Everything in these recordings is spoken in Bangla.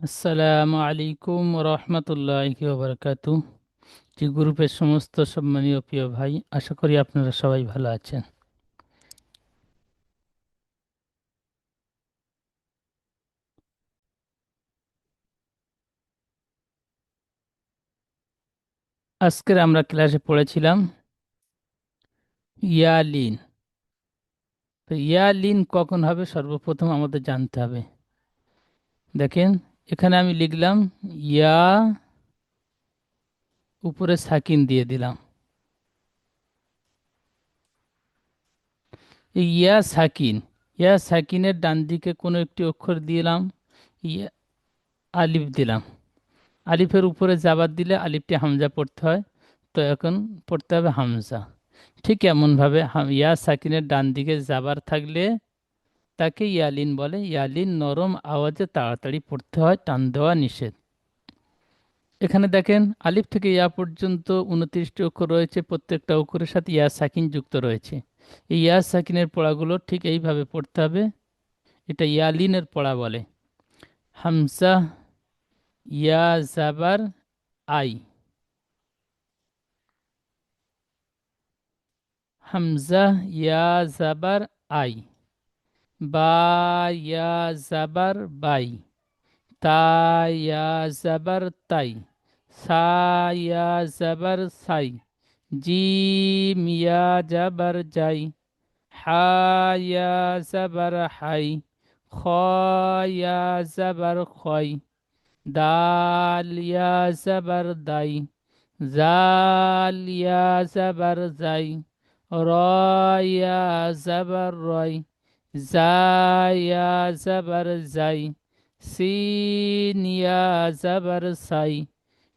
আসসালামু আলাইকুম রহমতুল্লাহি ওবরাকাতু। জি, গ্রুপের সমস্ত সম্মানীয় প্রিয় ভাই, আশা করি আপনারা সবাই ভালো আছেন। আজকের আমরা ক্লাসে পড়েছিলাম ইয়ালিন। তো ইয়ালিন কখন হবে সর্বপ্রথম আমাদের জানতে হবে। দেখেন, এখানে আমি লিখলাম ইয়া, উপরে সাকিন দিয়ে দিলাম। এই ইয়া সাকিনের ডান দিকে কোনো একটি অক্ষর দিলাম, ইয়া, আলিফ দিলাম। আলিফের উপরে জাবার দিলে আলিফটি হামজা পড়তে হয়, তো এখন পড়তে হবে হামজা। ঠিক এমনভাবে ইয়া সাকিনের ডান দিকে জাবার থাকলে তাকে ইয়ালিন বলে। ইয়ালিন নরম আওয়াজে তাড়াতাড়ি পড়তে হয়, টান দেওয়া নিষেধ। এখানে দেখেন, আলিফ থেকে ইয়া পর্যন্ত 29টি অক্ষর রয়েছে, প্রত্যেকটা অক্ষরের সাথে ইয়া সাকিন যুক্ত রয়েছে। এই ইয়া সাকিনের পড়াগুলো ঠিক এইভাবে পড়তে হবে। এটা ইয়ালিনের পড়া বলে। হামজা, ইয়া জাবার আই, হামজা ইয়া জাবার আই, বা ইয়া জাবার বাই, তা ইয়া জাবার তাই, সা ইয়া জাবার সাই, জিম ইয়া জাবার যাই, হা ইয়া জাবার হাই, খ ইয়া জাবার খয়, দাল ইয়া জাবার দাই, জাল ইয়া জাবার যাই, র ইয়া জাবার রয়, জায়া জাবার যাই, সিন ইয়া জাবার সাই,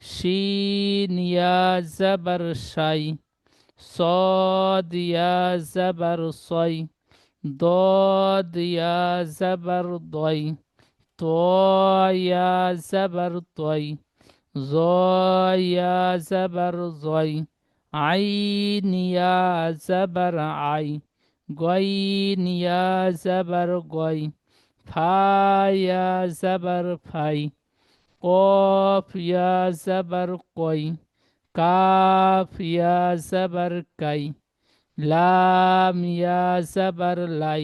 শিন ইয়া জাবার সাই, صاد ইয়া জাবার সয়, ضاد ইয়া জাবার দয়, ত ইয়া জাবার তয়, জ ইয়া জাবার জয়, আইন ইয়া জাবার আই, গইন ইয়া জাবার গয়, ফা ইয়া জাবার ফাই, কফ ইয়া জাবার কয়, কাফ ইয়া জাবার কাই, লাম ইয়া জাবার লাই,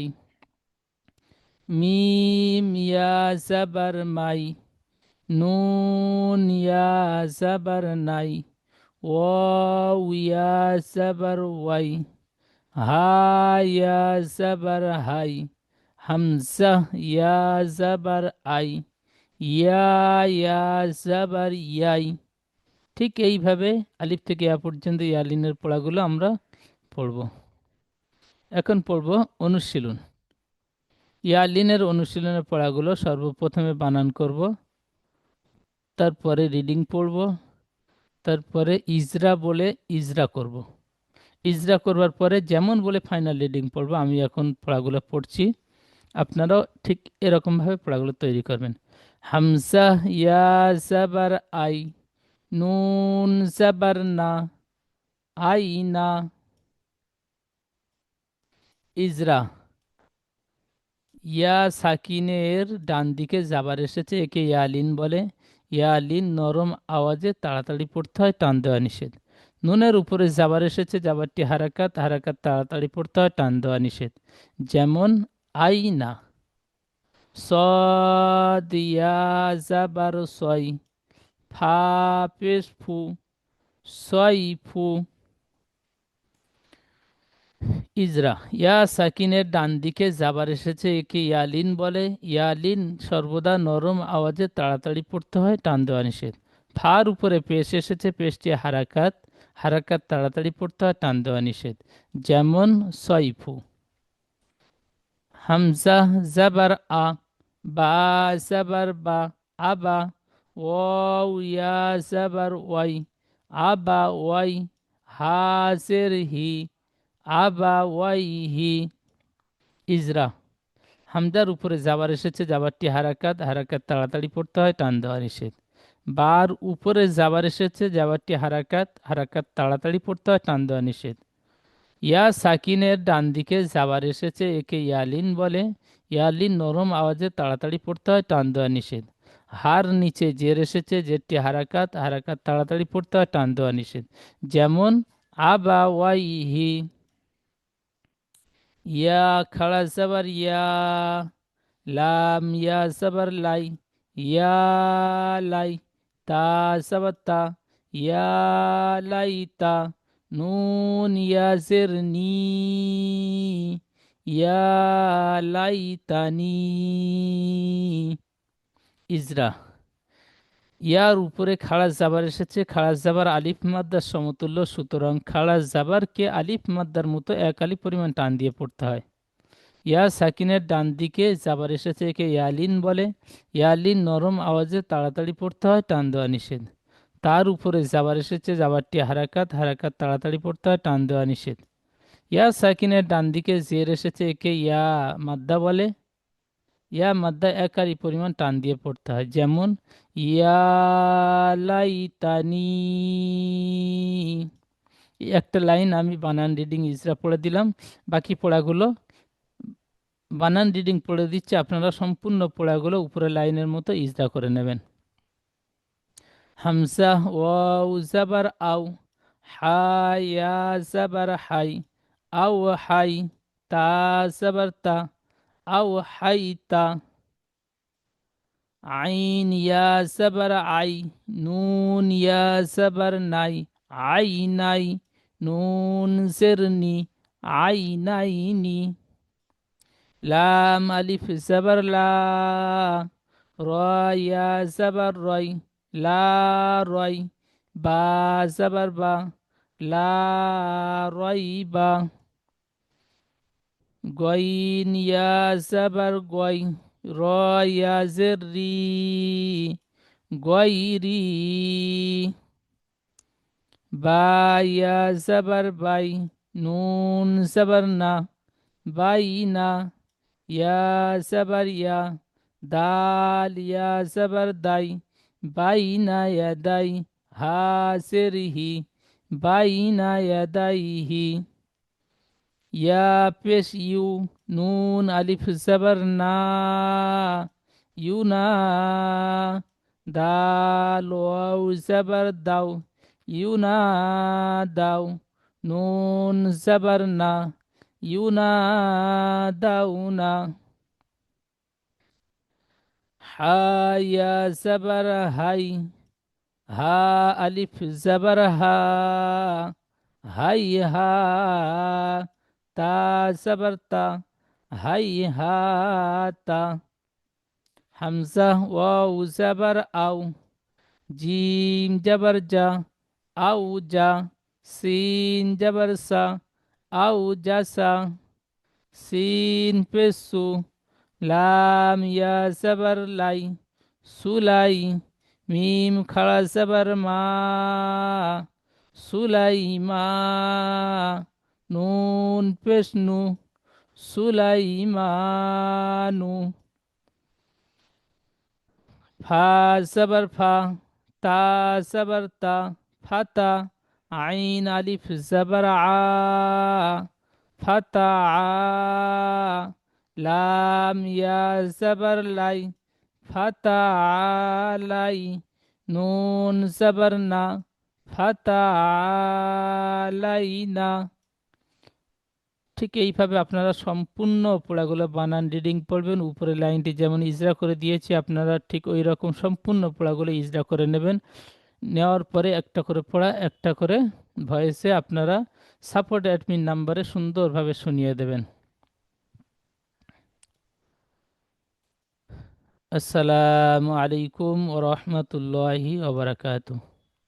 মিম ইয়া জাবার মাই, নুন ইয়া জাবার নাই, ওয়াও ইয়া জাবার ওয়াই, হা ইয়া জাবার হাই, হামজা ইয়া জাবার আই, ইয়া ইয়া জাবার ইয়াই। ঠিক এইভাবে আলিফ থেকে ইয়া পর্যন্ত ইয়ালিনের পড়াগুলো আমরা পড়ব। এখন পড়ব অনুশীলন। ইয়ালিনের অনুশীলনের পড়াগুলো সর্বপ্রথমে বানান করব, তারপরে রিডিং পড়ব, তারপরে ইজরা বলে ইজরা করব। ইজরা করবার পরে যেমন বলে ফাইনাল রিডিং পড়ব। আমি এখন পড়াগুলো পড়ছি, আপনারাও ঠিক এরকমভাবে পড়াগুলো তৈরি করবেন। হামজা ইয়া জাবার আই, নুন জাবার না, আই না। ইজরা, ইয়া সাকিনের ডান দিকে জাবার এসেছে, একে ইয়ালিন বলে। ইয়ালিন নরম আওয়াজে তাড়াতাড়ি পড়তে হয়, টান দেওয়া নিষেধ। নুনের উপরে জাবার এসেছে, জাবারটি হারাকাত, হারাকাত তাড়াতাড়ি পড়তে হয়, টান দেওয়া নিষেধ। যেমন আইনা। সদ ইয়া জাবার সয়, ফা পেশ ফু, সয় ফু। ইজরা, ইয়া সাকিনের ডান দিকে জাবার এসেছে, একে ইয়ালিন বলে। ইয়ালিন সর্বদা নরম আওয়াজে তাড়াতাড়ি পড়তে হয়, টান দেওয়া নিষেধ। ফার উপরে পেশ এসেছে, পেশটি হারাকাত, হারাকাত তাড়াতাড়ি পড়তে হয়, টান দেওয়া নিষেধ। যেমন সয়ফু। হামজা জাবার আ, বা জাবার বা, আবা। ওয়াও ইয়া জাবার ওয়াই, আবা ওয়াই। হাজের হি, আবা ওয়াই হি। ইজরা, হামজার উপরে জাবার এসেছে, জাবারটি হারাকাত, হারাকাত তাড়াতাড়ি পড়তে হয়, টান দেওয়া নিষেধ। বার উপরে জাবার এসেছে, জাবারটি হারাকাত, হারাকাত তাড়াতাড়ি পড়তে হয়, টান দেওয়া নিষেধ। ইয়া সাকিনের ডান দিকে জাবার এসেছে, একে ইয়ালিন বলে। ইয়ালিন নরম আওয়াজে তাড়াতাড়ি পড়তে হয়, টান দেওয়া নিষেধ। হার নিচে জের এসেছে, জেরটি হারাকাত, হারাকাত তাড়াতাড়ি পড়তে হয়, টান দেওয়া নিষেধ। যেমন আবা ওয়াইহি, ইয়া খাড়া জবর ইয়া, লাম ইয়া জবর লাই, ইয়া লাই, তা জবর তা, ইয়া লাই তা, নুন ইয়া জের নি, ইয়া লাই তানি। ইজরা, ইয়ার উপরে খাড়া জাবার এসেছে, খাড়া জাবার আলিফ মাদ্দার সমতুল্য, সুতরাং খাড়া জাবারকে আলিফ মাদ্দার মতো এক আলিফ পরিমাণ টান দিয়ে পড়তে হয়। ইয়া সাকিনের ডান দিকে জাবার এসেছে, একে ইয়ালিন বলে। ইয়ালিন নরম আওয়াজে তাড়াতাড়ি পড়তে হয়, টান দেওয়া নিষেধ। তার উপরে জাবার এসেছে, জাবারটি হারাকাত, হারাকাত তাড়াতাড়ি পড়তে হয়, টান দেওয়া নিষেধ। ইয়া সাকিনের ডান দিকে জের এসেছে, একে ইয়া মাদ্দা বলে। ইয়া মাদ্দা এক আলিফ পরিমাণ টান দিয়ে পড়তে হয়। যেমন ইয়া লাইতানি। এই একটা লাইন আমি বানান রিডিং ইজরা পড়ে দিলাম, বাকি পড়াগুলো বানান রিডিং পড়ে দিচ্ছে, আপনারা সম্পূর্ণ পড়াগুলো উপরে লাইনের মতো ইজরা করে নেবেন। হামজা ওয়াও জাবার আও, হা ইয়া জাবার হাই, আও হাই, তা জাবার তা, আও হাই তা, আইন ইয়া জাবার আই, নুন ইয়া জাবার নাই, আই নাই, নুন জেরনি, আই নাই নি, লাম আলিফ জাবার লা, র ইয়া জাবার রয়, লা রয়, বা জাবার বা, লা রয় বা, গইন ইয়া জাবার গয়, র ইয়া জের রি, গয়রি, বা ইয়া জাবার বাই, নুন জাবার না, বাই না, ইয়া জাবার ইয়া, দাল ইয়া জাবার দাই, বাইনা ইয়াদাই, হা জের হি, বাইনা ইয়াদাইহি, ইয়া পেশ ইউ, নুন আলিফ জাবার না, ইউনা, দাল ওয়াও জাবার দাও, ইউনা দাও, নুন জাবার না, ইউনা দাও না, হা ইয়া জাবার হাই, হা আলিফ জাবার হা, হাই হা, তা জাবার তা, হাই হা তা, হামজা ওয়াও জাবার আও, জিম জাবার জা, আও জা, সিন জাবার সা, আও জা সা, সিন পেসু, লাম ইয়া জাবার লাই, সুলাই, মিম খাড়া জাবার মা, সুলাইমা, নুন পেশনু, সুলাইমানু, ফা জাবার ফা, তা জাবার তা, ফাতা, আইন আলিফ জাবার আ, ফাতা আ, লাম ইয়া জাবার লাই, ফাতা লাই, নুন জাবার না, ফাতা লাই না। ঠিক এইভাবে আপনারা সম্পূর্ণ পড়াগুলো বানান রিডিং পড়বেন। উপরে লাইনটি যেমন ইজরা করে দিয়েছি, আপনারা ঠিক ওই রকম সম্পূর্ণ পড়াগুলো ইজরা করে নেবেন। নেওয়ার পরে একটা করে পড়া, একটা করে ভয়েসে আপনারা সাপোর্ট অ্যাডমিন নাম্বারে সুন্দরভাবে শুনিয়ে দেবেন। আসসালামু আলাইকুম ওয়া রাহমাতুল্লাহি ওয়া বারাকাতুহু।